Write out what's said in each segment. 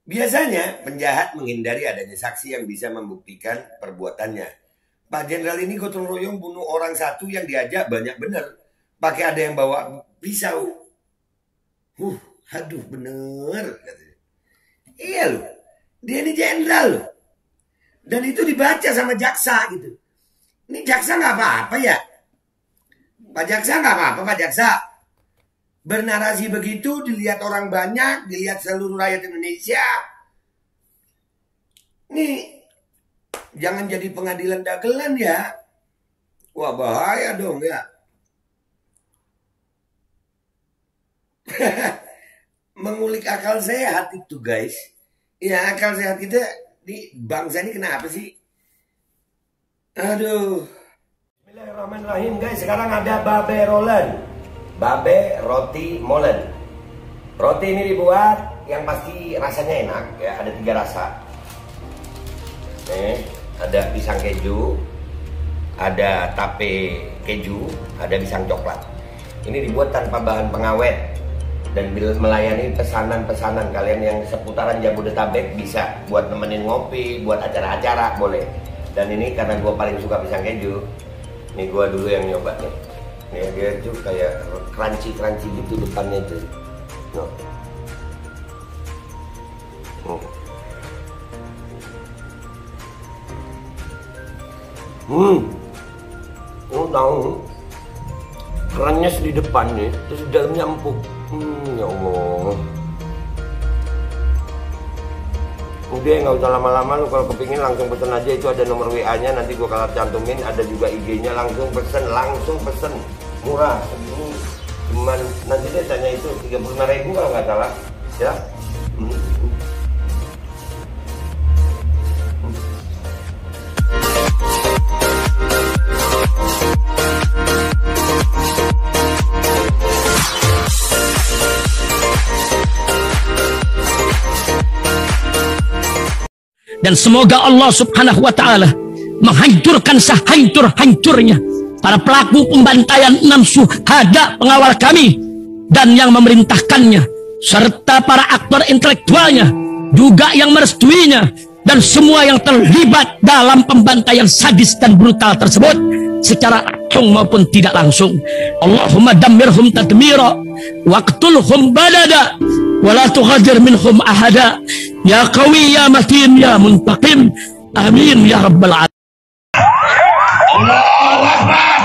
Biasanya penjahat menghindari adanya saksi yang bisa membuktikan perbuatannya. Pak Jenderal ini gotong royong bunuh orang satu yang diajak banyak bener. Pakai ada yang bawa pisau. Aduh bener. Iya loh. Dia ini jenderal loh. Dan itu dibaca sama jaksa gitu. Ini jaksa nggak apa-apa ya? Pak jaksa nggak apa-apa Pak jaksa. Bernarasi begitu dilihat orang banyak, dilihat seluruh rakyat Indonesia. Nih, jangan jadi pengadilan dagelan ya. Wah bahaya dong ya. Mengulik akal sehat itu guys. Ya akal sehat kita di bangsa ini kenapa sih? Aduh. Bismillahirrahmanirrahim guys. Sekarang ada babe rolen. Babe roti molen. Roti ini dibuat yang pasti rasanya enak ya, ada 3 rasa. Nih, ada pisang keju, ada tape keju, ada pisang coklat. Ini dibuat tanpa bahan pengawet dan melayani pesanan-pesanan kalian yang seputaran Jabodetabek, bisa buat nemenin ngopi, buat acara-acara boleh. Dan ini karena gue paling suka pisang keju, nih gue dulu yang nyoba nih. Ya, dia tuh kayak crunchy gitu depannya tuh. No. Lu tahu kerannyes di depannya, terus di dalamnya empuk. Ya Allah. Udah nggak usah lama-lama, lu kalau kepingin langsung pesen aja, itu ada nomor WA-nya, nanti gua kalau cantumin, ada juga IG-nya, langsung pesen, murah. Ini cuman nanti dia tanya itu 35.000 kalau nggak salah, ya. Dan semoga Allah subhanahu wa ta'ala menghancurkan sehancur-hancurnya para pelaku pembantaian 6 syuhada pengawal kami dan yang memerintahkannya, serta para aktor intelektualnya juga yang merestuinya, dan semua yang terlibat dalam pembantaian sadis dan brutal tersebut secara langsung maupun tidak langsung. Allahumma dammirhum tadmira waqtulhum badada wala tughadir minhum ahada ya qawi ya matin ya muntaqim amin ya rabbal alamin. Allahu Akbar.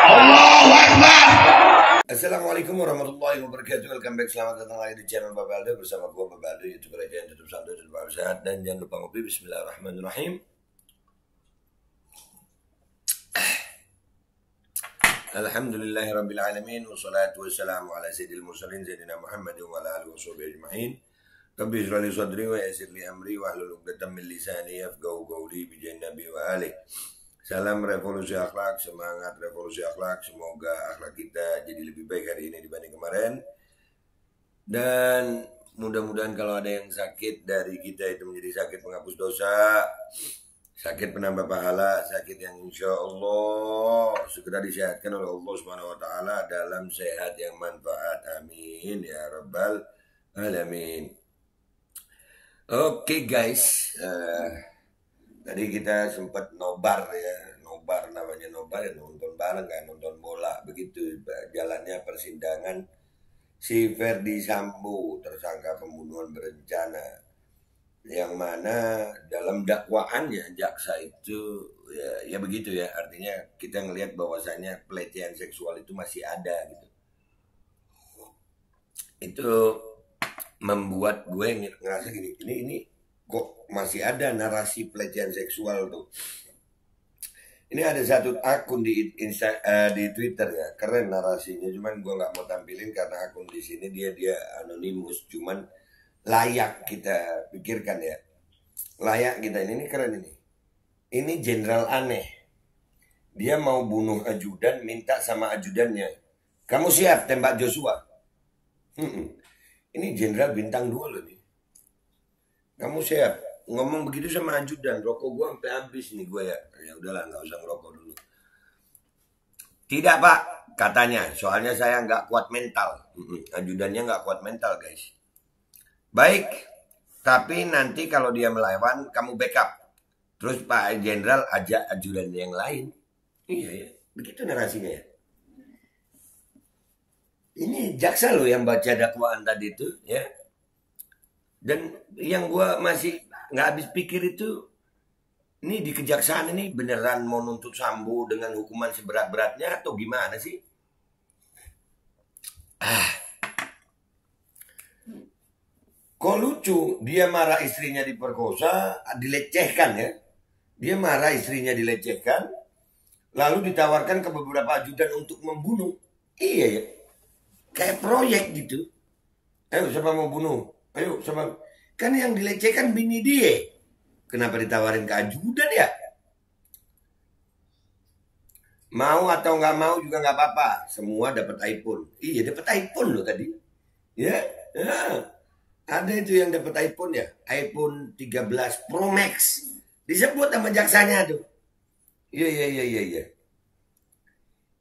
Allahu Akbar. Assalamualaikum warahmatullahi wabarakatuh. Welcome back, selamat datang lagi di channel Babe Aldo bersama gua Babe Aldo, YouTuber aja yang tetap santai dan tetap sehat, dan jangan lupa ngopi. Bismillahirrahmanirrahim. Alhamdulillahirabbil alamin wassalatu wassalamu ala sayyidil mursalin sayyidina Muhammadin wa ala alihi washabihi ajmain. Rabbi shrah li sadri wa yassir li amri wahlul 'uqdatam min lisani yafqahu qawli bi nabi wa alihi. Salam revolusi akhlak, semangat revolusi akhlak. Semoga akhlak kita jadi lebih baik hari ini dibanding kemarin. Dan mudah-mudahan kalau ada yang sakit dari kita itu menjadi sakit penghapus dosa, sakit penambah pahala, sakit yang insya Allah segera disehatkan oleh Allah Subhanahu Wa Taala dalam sehat yang manfaat. Amin ya rabbal alamin. Oke guys, tadi kita sempat nobar ya, nobar namanya nobar ya, nonton bareng kan, nonton bola begitu jalannya persidangan si Ferdi Sambo, tersangka pembunuhan berencana, yang mana dalam dakwaannya jaksa itu ya begitu ya, artinya kita ngelihat bahwasannya pelecehan seksual itu masih ada gitu. Itu membuat gue ngerasa gini, ini kok masih ada narasi pelecehan seksual tuh. Ini ada satu akun di Twitter ya, keren narasinya, cuman gue nggak mau tampilin karena akun di sini dia anonimus, cuman layak kita pikirkan ya, layak kita ini keren ini. Ini jenderal aneh, dia mau bunuh ajudan, minta sama ajudannya, kamu siap tembak Joshua? Ini jenderal bintang 2 loh nih. Kamu siap? Ngomong begitu sama ajudan, rokok gue sampai habis nih gue ya. Ya udahlah, nggak usah ngerokok dulu. Tidak pak, katanya. Soalnya saya nggak kuat mental. Ajudannya nggak kuat mental guys. Baik, Tapi nanti kalau dia melawan, kamu backup. Terus Pak Jenderal ajak ajudan yang lain. Iya ya, begitu narasinya ya. Ini jaksa loh yang baca dakwaan tadi itu ya. Dan yang gua masih nggak habis pikir itu, ini di kejaksaan ini beneran mau nuntut Sambo dengan hukuman seberat-beratnya atau gimana sih? Kok lucu, dia marah istrinya diperkosa, dilecehkan ya. Dia marah istrinya dilecehkan, lalu ditawarkan ke beberapa ajudan untuk membunuh. Iya ya, kayak proyek gitu. Ayo siapa mau bunuh? Ayo siapa? Kan yang dilecehkan bini dia. Kenapa ditawarin ke ajudan ya? Mau atau nggak mau juga nggak apa-apa. Semua dapat iPhone. Iya dapat iPhone loh tadi. Ya, ada itu yang dapat iPhone ya. iPhone 13 Pro Max. Disebut sama jaksanya tuh. Iya.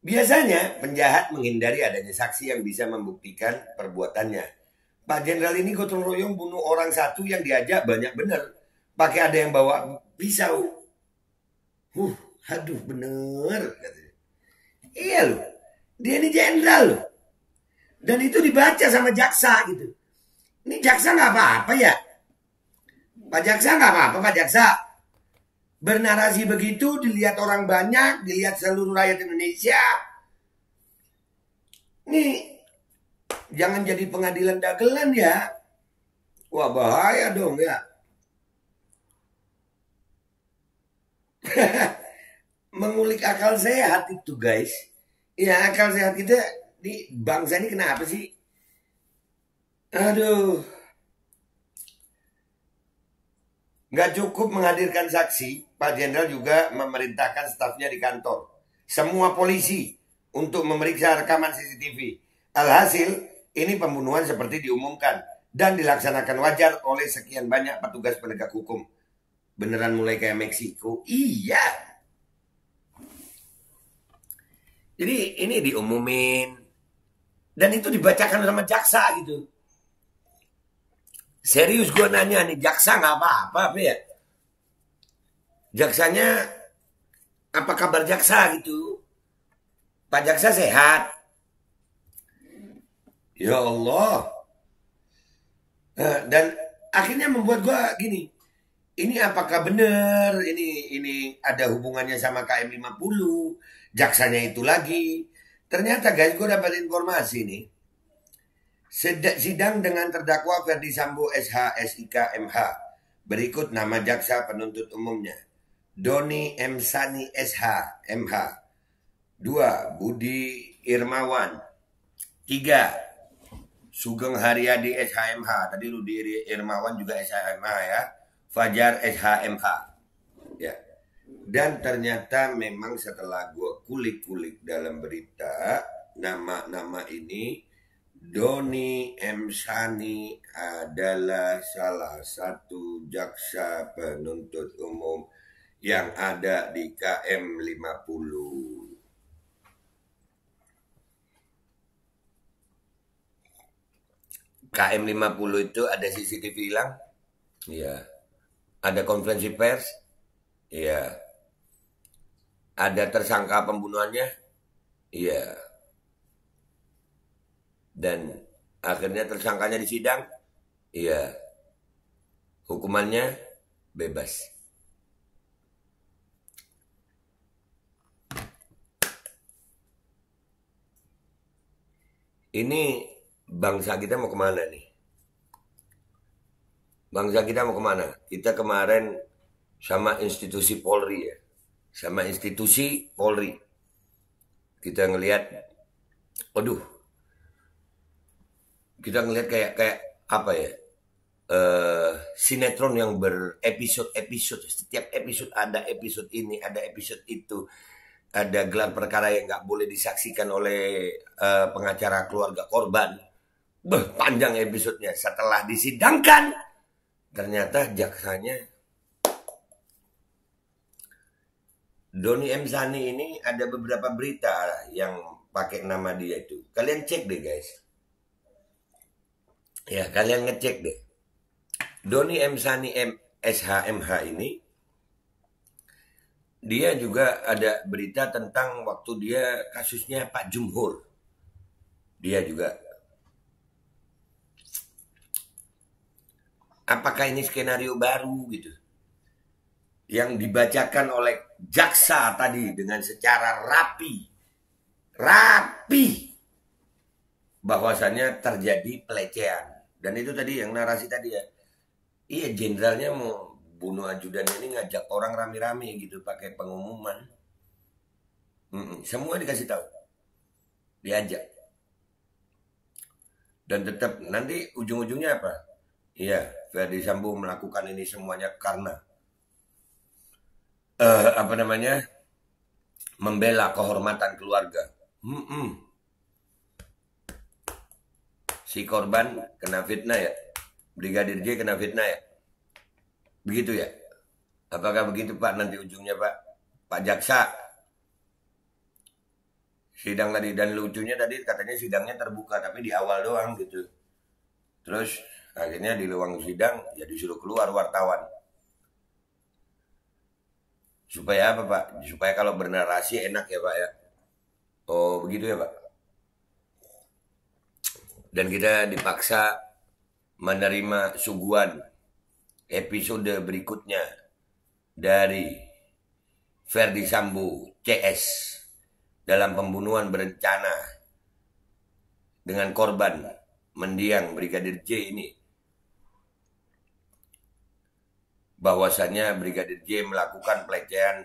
Biasanya penjahat menghindari adanya saksi yang bisa membuktikan perbuatannya. Pak Jenderal ini gotong royong bunuh orang satu yang diajak banyak bener. Pakai ada yang bawa pisau. Aduh bener. Iya loh. Dia ini jenderal loh. Dan itu dibaca sama jaksa gitu. Ini jaksa nggak apa-apa ya? Pak jaksa nggak apa-apa Pak jaksa. Bernarasi begitu dilihat orang banyak, dilihat seluruh rakyat Indonesia. Nih, jangan jadi pengadilan dagelan ya. Wah bahaya dong ya. Mengulik akal sehat itu guys. Ya akal sehat kita di bangsa ini kenapa sih? Aduh. Nggak cukup menghadirkan saksi, Pak Jenderal juga memerintahkan stafnya di kantor. Semua polisi untuk memeriksa rekaman CCTV. Alhasil, ini pembunuhan seperti diumumkan dan dilaksanakan wajar oleh sekian banyak petugas penegak hukum. Beneran mulai kayak Meksiko? Iya. Jadi ini diumumin dan itu dibacakan sama jaksa gitu. Serius gue nanya nih, jaksa nggak apa-apa ya? Jaksanya, apa kabar jaksa gitu? Pak jaksa sehat? Ya Allah. Dan akhirnya membuat gue gini, ini apakah benar? Ini ada hubungannya sama KM 50? Jaksanya itu lagi. Ternyata guys, gue dapat informasi nih. Sidang dengan terdakwa Ferdi Sambo SH SIK MH. Berikut nama jaksa penuntut umumnya. Doni M. Sani SH MH. 2. Budi Irmawan. 3. Sugeng Haryadi SH MH. Tadi Budi Irmawan juga SH MH ya. Fajar SH MH. Ya. Dan ternyata memang setelah gue kulik-kulik dalam berita, nama-nama ini Doni M. Sani adalah salah satu jaksa penuntut umum yang ada di KM 50. KM 50 itu ada CCTV hilang? Iya. Ada konferensi pers? Iya. Ada tersangka pembunuhannya? Iya. Dan akhirnya tersangkanya disidang? Iya. Hukumannya bebas. Ini bangsa kita mau kemana nih? Bangsa kita mau kemana? Kita kemarin sama institusi Polri ya. Sama institusi Polri. Kita ngelihat, aduh. Kita ngelihat kayak apa ya? Sinetron yang berepisode-episode. Setiap episode ada episode ini, ada episode itu. Ada gelar perkara yang nggak boleh disaksikan oleh pengacara keluarga korban. Panjang episodenya. Setelah disidangkan, ternyata jaksanya Doni M. Sani ini ada beberapa berita yang pakai nama dia itu. Kalian cek deh guys. Ya kalian ngecek deh. Doni M. Sani M. SHMH ini, dia juga ada berita tentang waktu dia kasusnya Pak Jumhur. Dia juga. Apakah ini skenario baru gitu? Yang dibacakan oleh jaksa tadi dengan secara rapi. Bahwasannya terjadi pelecehan. Dan itu tadi yang narasi tadi ya. Iya, jenderalnya mau bunuh ajudan ini, ngajak orang rame-rame gitu pakai pengumuman. Semua dikasih tahu. Diajak. Dan tetap nanti ujung-ujungnya apa? Iya, Ferdi Sambo melakukan ini semuanya karena membela kehormatan keluarga. Si korban kena fitnah ya, Brigadir J kena fitnah ya, begitu ya? Apakah begitu Pak nanti ujungnya Pak Jaksa? Sidang tadi, dan lucunya tadi katanya sidangnya terbuka tapi di awal doang gitu. Terus akhirnya di ruang sidang ya disuruh keluar wartawan. Supaya apa Pak? Supaya kalau bernarasi enak ya Pak ya. Oh begitu ya Pak. Dan kita dipaksa menerima suguhan episode berikutnya dari Ferdi Sambo CS dalam pembunuhan berencana dengan korban mendiang Brigadir J ini. Bahwasannya Brigadir J melakukan pelecehan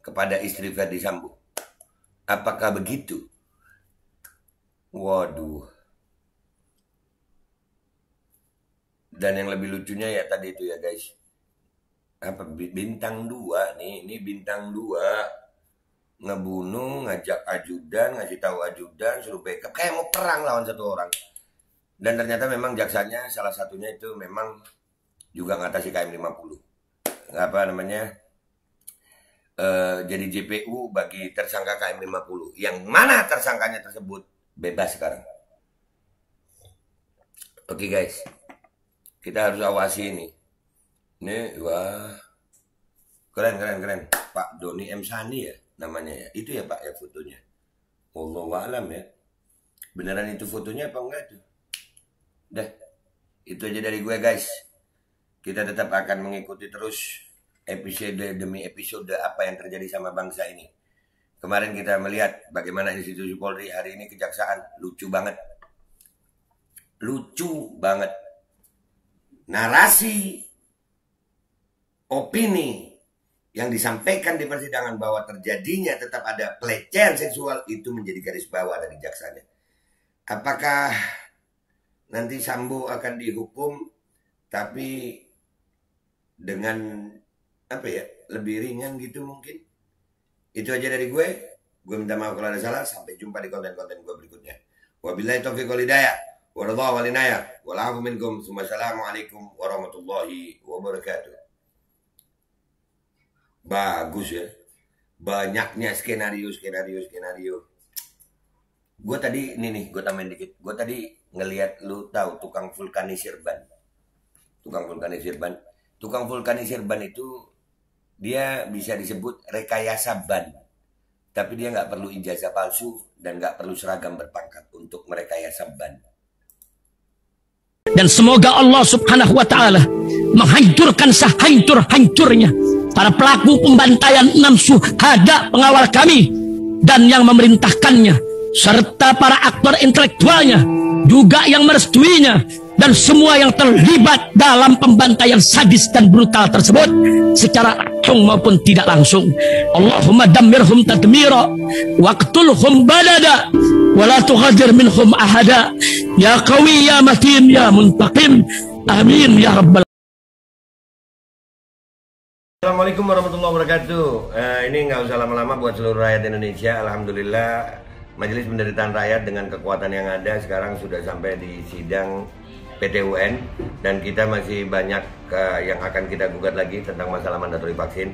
kepada istri Ferdi Sambo. Apakah begitu? Waduh. Dan yang lebih lucunya ya tadi itu ya guys. Apa bintang 2 nih, ini bintang 2 ngebunuh, ngajak ajudan, ngasih tahu ajudan, suruh backup kayak mau perang lawan satu orang. Dan ternyata memang jaksanya salah satunya itu memang juga ngatasi KM50. Apa namanya? Jadi JPU bagi tersangka KM50. Yang mana tersangkanya tersebut bebas sekarang. Oke guys. Kita harus awasi ini. Ini wah. Keren. Pak Doni M. Sani ya namanya ya. Itu ya Pak ya fotonya. Wallahu a'lam ya. Beneran itu fotonya apa enggak tuh? Dah. Itu aja dari gue guys. Kita tetap akan mengikuti terus episode demi episode apa yang terjadi sama bangsa ini. Kemarin kita melihat bagaimana institusi Polri, hari ini kejaksaan. Lucu banget. Narasi, opini yang disampaikan di persidangan bahwa terjadinya tetap ada pelecehan seksual itu menjadi garis bawah dari jaksanya. Apakah nanti Sambo akan dihukum tapi dengan apa ya, lebih ringan gitu mungkin? Itu aja dari gue. Gue minta maaf kalau ada salah. Sampai jumpa di konten-konten gue berikutnya. Wabillahi taufiq wal hidayah. Wassalamualaikum warahmatullahi wabarakatuh. Bagus ya. Banyaknya skenario. Gue tadi, gue tambahin dikit. Gue tadi ngelihat, lu tahu tukang vulkanisir ban. Tukang vulkanisir ban itu dia bisa disebut rekayasa ban. Tapi dia nggak perlu ijazah palsu dan nggak perlu seragam berpangkat untuk merekayasa ban. Dan semoga Allah subhanahu wa ta'ala menghancurkan sehancur-hancurnya para pelaku pembantaian 6 syuhada pengawal kami dan yang memerintahkannya, serta para aktor intelektualnya juga yang merestuinya, dan semua yang terlibat dalam pembantaian sadis dan brutal tersebut secara langsung maupun tidak langsung. Allahumma dammirhum tadmira waqtulhum badada wala tughadir minhum ahada ya qawi ya matin ya muntaqim amin ya rabbal. Assalamualaikum warahmatullahi wabarakatuh. Ini nggak usah lama-lama buat seluruh rakyat Indonesia. Alhamdulillah Majelis Penderitaan Rakyat dengan kekuatan yang ada sekarang sudah sampai di sidang PT UN, dan kita masih banyak yang akan kita gugat lagi tentang masalah mandatori vaksin.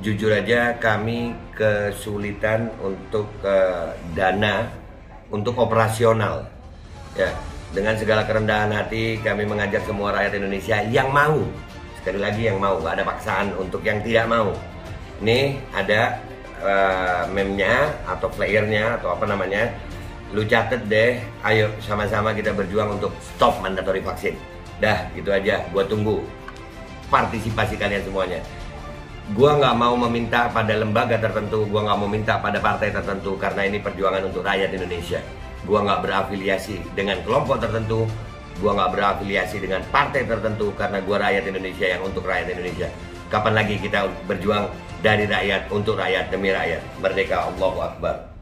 Jujur aja kami kesulitan untuk dana untuk operasional ya, dengan segala kerendahan hati kami mengajak semua rakyat Indonesia yang mau, sekali lagi yang mau, gak ada paksaan untuk yang tidak mau. Nih ada meme-nya atau flyernya atau apa namanya, lu catet deh, ayo sama-sama kita berjuang untuk stop mandatory vaksin. Dah gitu aja, gua tunggu partisipasi kalian semuanya. Gua nggak mau meminta pada lembaga tertentu, gua nggak mau minta pada partai tertentu, karena ini perjuangan untuk rakyat Indonesia. Gua nggak berafiliasi dengan kelompok tertentu, gua nggak berafiliasi dengan partai tertentu, karena gua rakyat Indonesia yang untuk rakyat Indonesia. Kapan lagi kita berjuang dari rakyat untuk rakyat demi rakyat? Merdeka, Allahu Akbar.